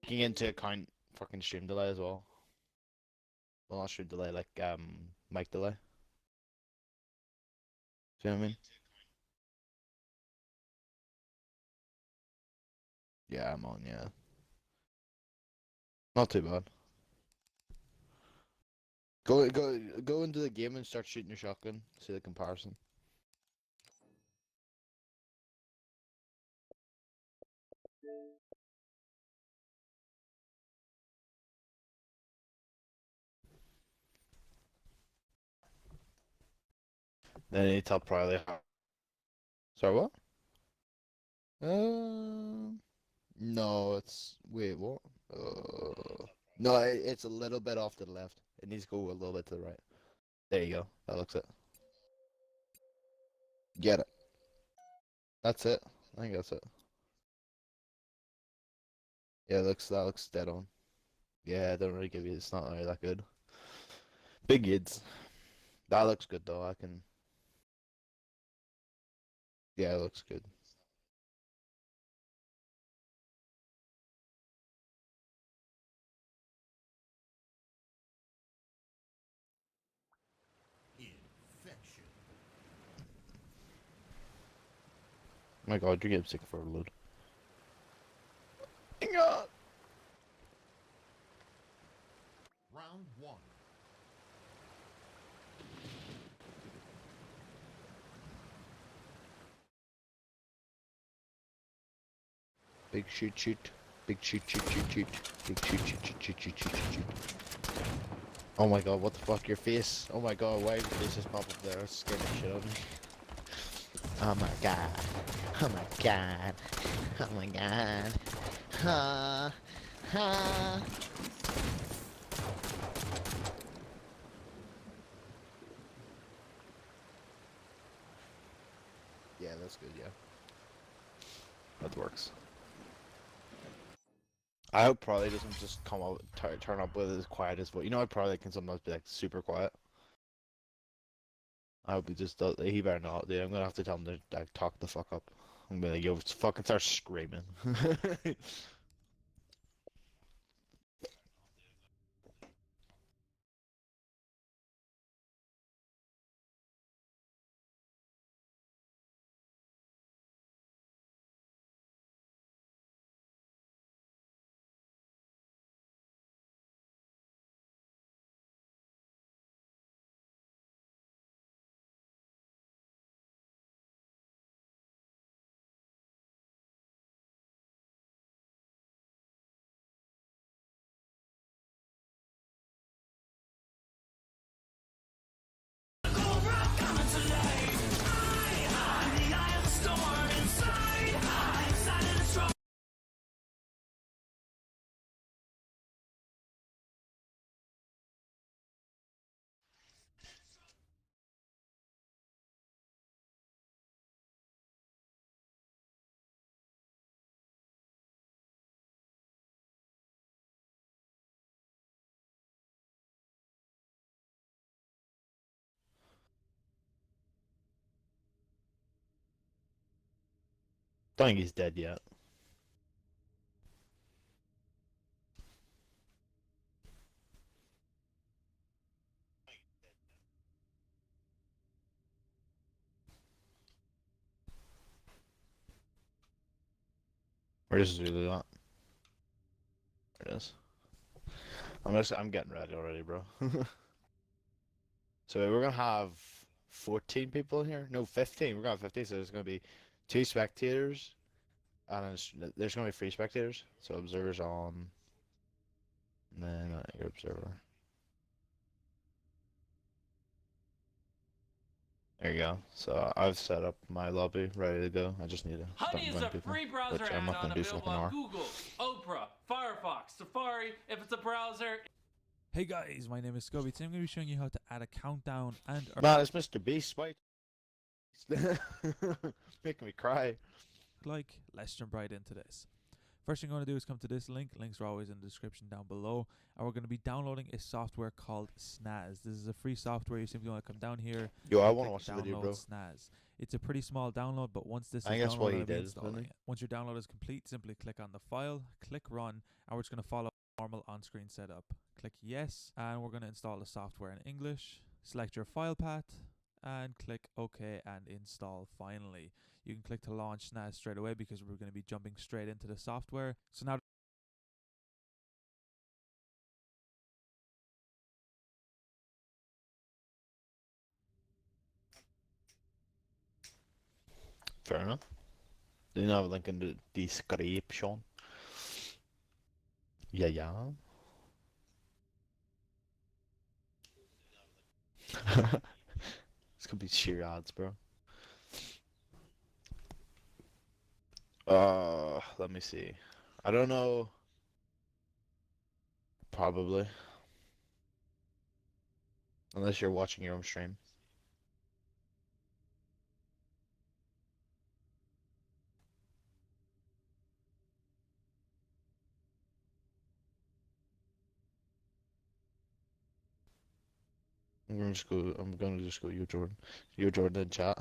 Taking into account fucking stream delay as well. Well, not stream delay, like mic delay. Do you know what I mean? Yeah, I'm on. Yeah, not too bad. Go into the game and start shooting your shotgun. See the comparison. Then you tell Probably. Sorry, what? No, it's wait, what? No, it's a little bit off to the left. It needs to go a little bit to the right. There you go. That looks it. Get it. That's it. I think that's it. Yeah, that looks dead on. Yeah, I don't really give you. It's not really that good. Big yids. That looks good though. I can. Yeah, it looks good. Infection. Oh my God, you're getting sick for a load. God. Round one. Big shoot shoot. Big shoot shoot shoot shoot. Big shoot shoot shoot shoot shoot shoot shoot. Oh my God, what the fuck? Your face. Oh my God, why did your face just pop up there? It's scared the shit out of me. Oh my God. Oh my God. Oh my God. Ha. Ha. Yeah, that's good, yeah. That works. I hope Probably doesn't just come out, turn up with as quiet as what. You know, I Probably can sometimes be like super quiet. I hope he just does. He better not, dude. I'm gonna have to tell him to like, talk the fuck up. I'm gonna be like, yo, fucking start screaming. Don't think he's dead yet. Where is Zulu at? There it is. I'm getting ready already, bro. So we're gonna have 14 people in here. No, 15. We're gonna have 15. So there's gonna be 2 spectators, and there's gonna be 3 spectators. So observers on, and then your observer. There you go. So I've set up my lobby, ready to go. I just need to start Honey is inviting a people, free browser which I'm not add-on gonna do for like available an on hour. Google, Opera, Firefox, Safari. If it's a browser. Hey guys, my name is Scobie. Today I'm going to be showing you how to add a countdown and Man, it's Mr. Beast. Wait, making me cry. like. Let's jump right into this. First thing I'm going to do is come to this link. Links are always in the description down below. And we're going to be downloading a software called Snaz. This is a free software. You simply want to come down here. Yo, I and want to click watch the video, download bro. Snaz. It's a pretty small download, but once this I is think that's what downloaded, he I'll be did, installing didn't he? it. Once your download is complete, simply click on the file, click run, and we're just going to follow normal on-screen setup. Click yes, and we're going to install the software in English. Select your file path, and click OK and install finally. You can click to launch SNAS straight away because we're going to be jumping straight into the software. So now Fair enough. Didn't have a link in the description. Yeah, yeah. This could be sheer odds, bro. Let me see. I don't know. Probably. Unless you're watching your own stream. I'm gonna just go you, Jordan. You, Jordan, in chat.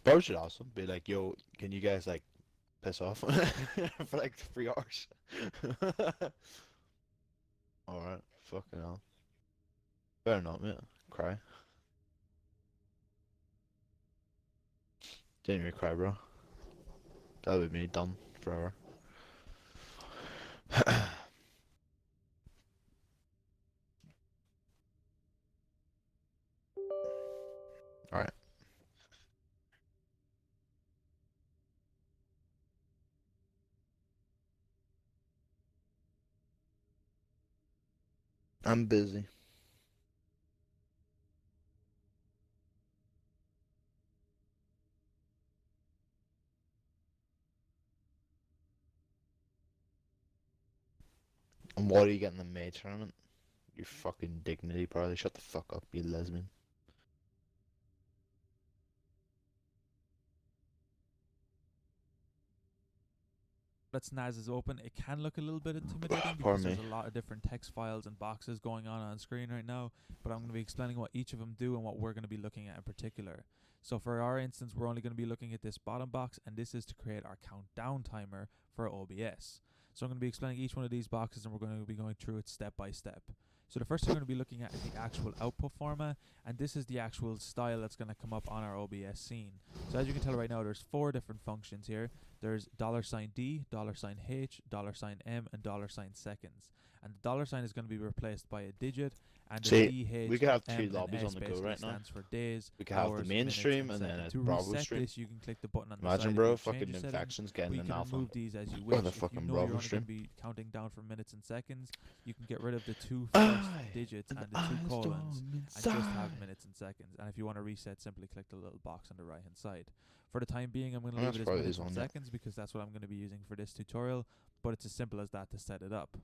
Bro should also be like, yo, can you guys like piss off for like 3 hours? Alright, fucking hell. Better not, mate. Cry. Didn't even cry, bro. That would be me done forever. Alright. I'm busy. And what are you getting the May tournament? Your fucking dignity, probably. Shut the fuck up, you lesbian. that SNAS is open, it can look a little bit intimidating because Pardon there's me. a lot of different text files and boxes going on screen right now, but I'm going to be explaining what each of them do and what we're going to be looking at in particular. So for our instance, we're only going to be looking at this bottom box, and this is to create our countdown timer for OBS. So I'm going to be explaining each one of these boxes, and we're going to be going through it step by step. So the first thing we're going to be looking at is the actual output format, and this is the actual style that's going to come up on our OBS scene. So as you can tell right now, there's 4 different functions here. There's $D, $H, $M, and $seconds. And the $ is going to be replaced by a digit, and See, the DH, we could have M, 2 and lobbies S on the go basically right now. stands for days, We could have the hours, main minutes, stream and then seconds. a To Bravo reset stream. this, you can click the button on the Imagine, side bro, if you change fucking the settings. infections But getting you an can alpha. remove these as you Or wish. the If you fucking know Bravo you're only stream. going to be counting down for minutes and seconds, you can get rid of the 2 first digits and the 2 colons and just have minutes and seconds. And if you want to reset, simply click the little box on the right hand side. For the time being, I'm going to leave it as minutes and seconds because that's what I'm going to be using for this tutorial, but it's as simple as that to set it up.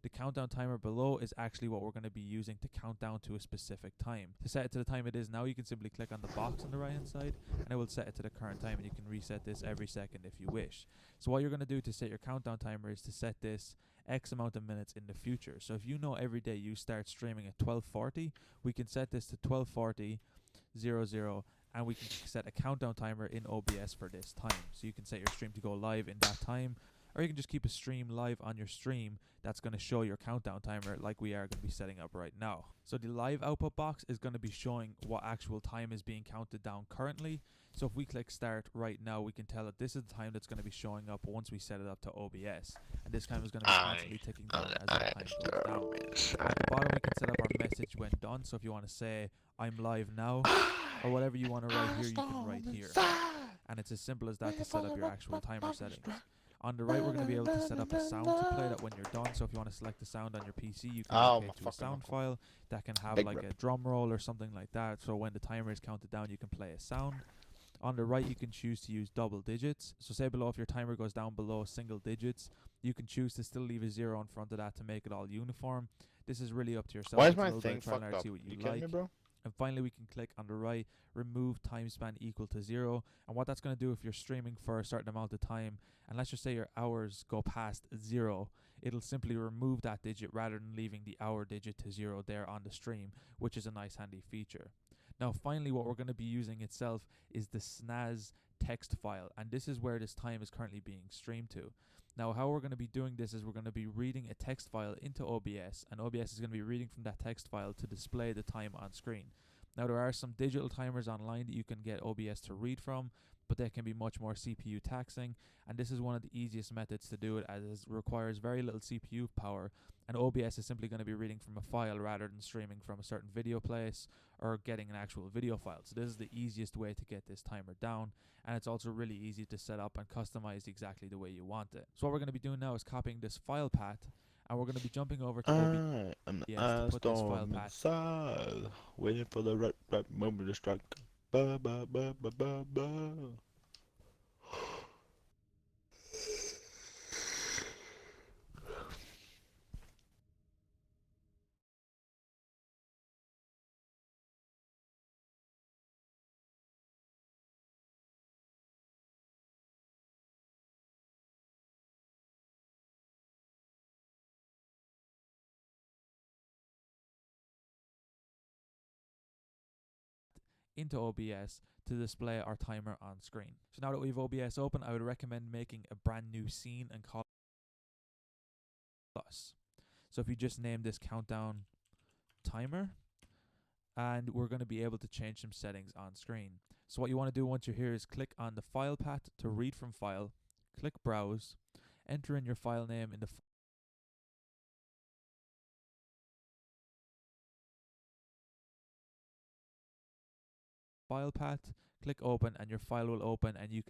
The countdown timer below is actually what we're going to be using to count down to a specific time. To set it to the time it is now, you can simply click on the box on the right hand side and it will set it to the current time, and you can reset this every second if you wish. So what you're going to do to set your countdown timer is to set this X amount of minutes in the future. So if you know every day you start streaming at 12:40, we can set this to 12:40:00, and we can set a countdown timer in OBS for this time. So you can set your stream to go live in that time, or you can just keep a stream live on your stream that's going to show your countdown timer like we are going to be setting up right now. So the live output box is going to be showing what actual time is being counted down currently. So if we click start right now, we can tell that this is the time that's going to be showing up once we set it up to OBS. And this time is going to be constantly ticking down as the time goes down. At the bottom, we can set up our message when done. So if you want to say, I'm live now, or whatever you want to write here, you can write here. And it's as simple as that to set up your actual timer settings. On the right, we're going to be able to set up a sound to play that when you're done. So if you want to select the sound on your PC, you can allocate to a sound file that can have like a drum roll or something like that. So when the timer is counted down, you can play a sound. On the right, you can choose to use double digits. So say below, if your timer goes down below single digits, you can choose to still leave a 0 in front of that to make it all uniform. This is really up to yourself. Why is It's a my little bit thing of trial and fucked error, up? see what You you kidding me, like. bro? And finally, we can click on the right, remove time span equal to 0. And what that's going to do, if you're streaming for a certain amount of time, and let's just say your hours go past 0, it'll simply remove that digit rather than leaving the hour digit to 0 there on the stream, which is a nice handy feature. Now, finally, what we're going to be using itself is the snaz text file, and this is where this time is currently being streamed to. Now, how we're going to be doing this is we're going to be reading a text file into OBS, and OBS is going to be reading from that text file to display the time on screen. Now, there are some digital timers online that you can get OBS to read from, but they can be much more CPU taxing, and this is one of the easiest methods to do it, as it requires very little CPU power, and OBS is simply going to be reading from a file rather than streaming from a certain video place or getting an actual video file. So this is the easiest way to get this timer down, and it's also really easy to set up and customize exactly the way you want it. So what we're going to be doing now is copying this file path, and we're going to be jumping over to OBS to put this file path inside, waiting for the right moment to strike. Ba ba ba ba ba ba. into OBS to display our timer on screen. So now that we have OBS open, I would recommend making a brand new scene and call it plus. So if you just name this countdown timer, and we're going to be able to change some settings on screen. So what you want to do once you're here is click on the file path to read from file, click browse, enter in your file name in the file path, click open, and your file will open, and you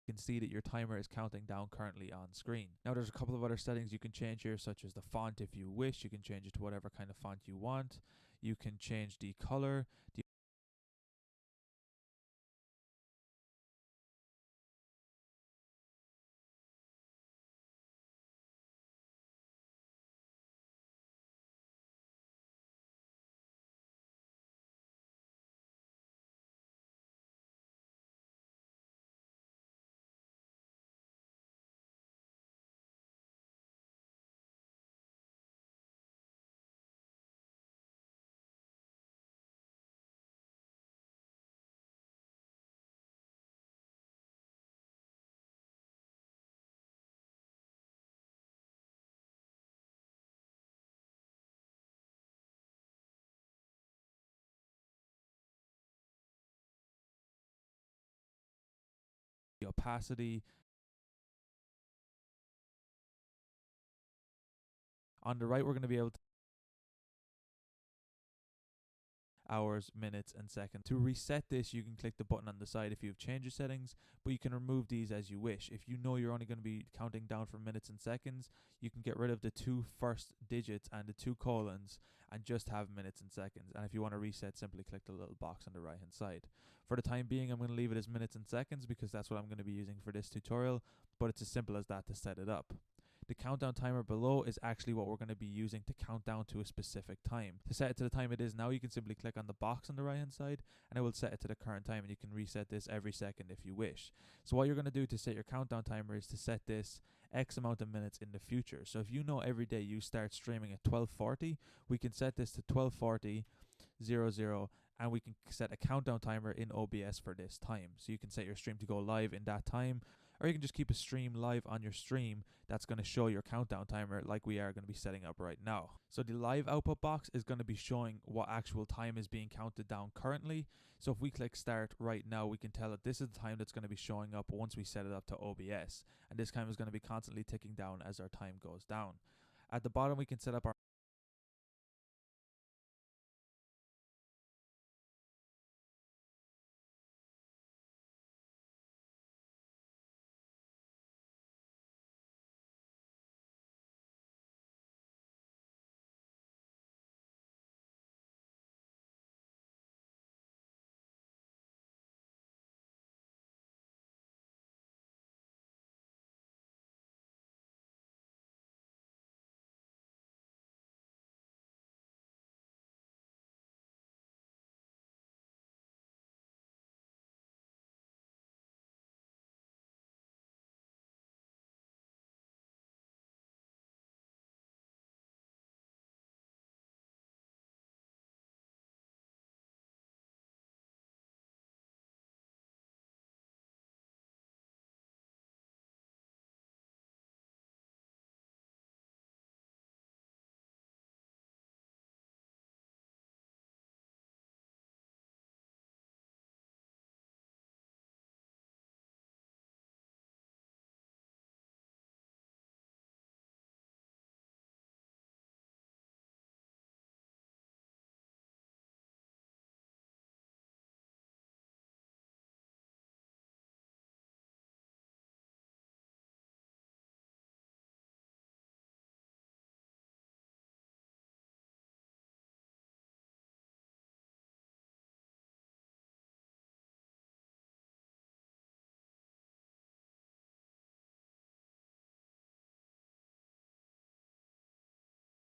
can see that your timer is counting down currently on screen. Now there's a couple of other settings you can change here, such as the font if you wish. You can change it to whatever kind of font you want. You can change the color, the opacity. On the right, we're going to be able to hours, minutes, and seconds. To reset this, you can click the button on the side if you have changed your settings, but you can remove these as you wish. If you know you're only going to be counting down for minutes and seconds, you can get rid of the 2 first digits and the 2 colons and just have minutes and seconds. And if you want to reset, simply click the little box on the right hand side. For the time being, I'm going to leave it as minutes and seconds because that's what I'm going to be using for this tutorial, but it's as simple as that to set it up. The countdown timer below is actually what we're going to be using to count down to a specific time. To set it to the time it is now, you can simply click on the box on the right hand side and it will set it to the current time, and you can reset this every second if you wish. So what you're going to do to set your countdown timer is to set this X amount of minutes in the future. So if you know every day you start streaming at 12:40, we can set this to 12:40:00, and we can set a countdown timer in OBS for this time. So you can set your stream to go live in that time, or you can just keep a stream live on your stream that's going to show your countdown timer like we are going to be setting up right now. So the live output box is going to be showing what actual time is being counted down currently. So if we click start right now, we can tell that this is the time that's going to be showing up once we set it up to OBS. And this time is going to be constantly ticking down as our time goes down. At the bottom, we can set up our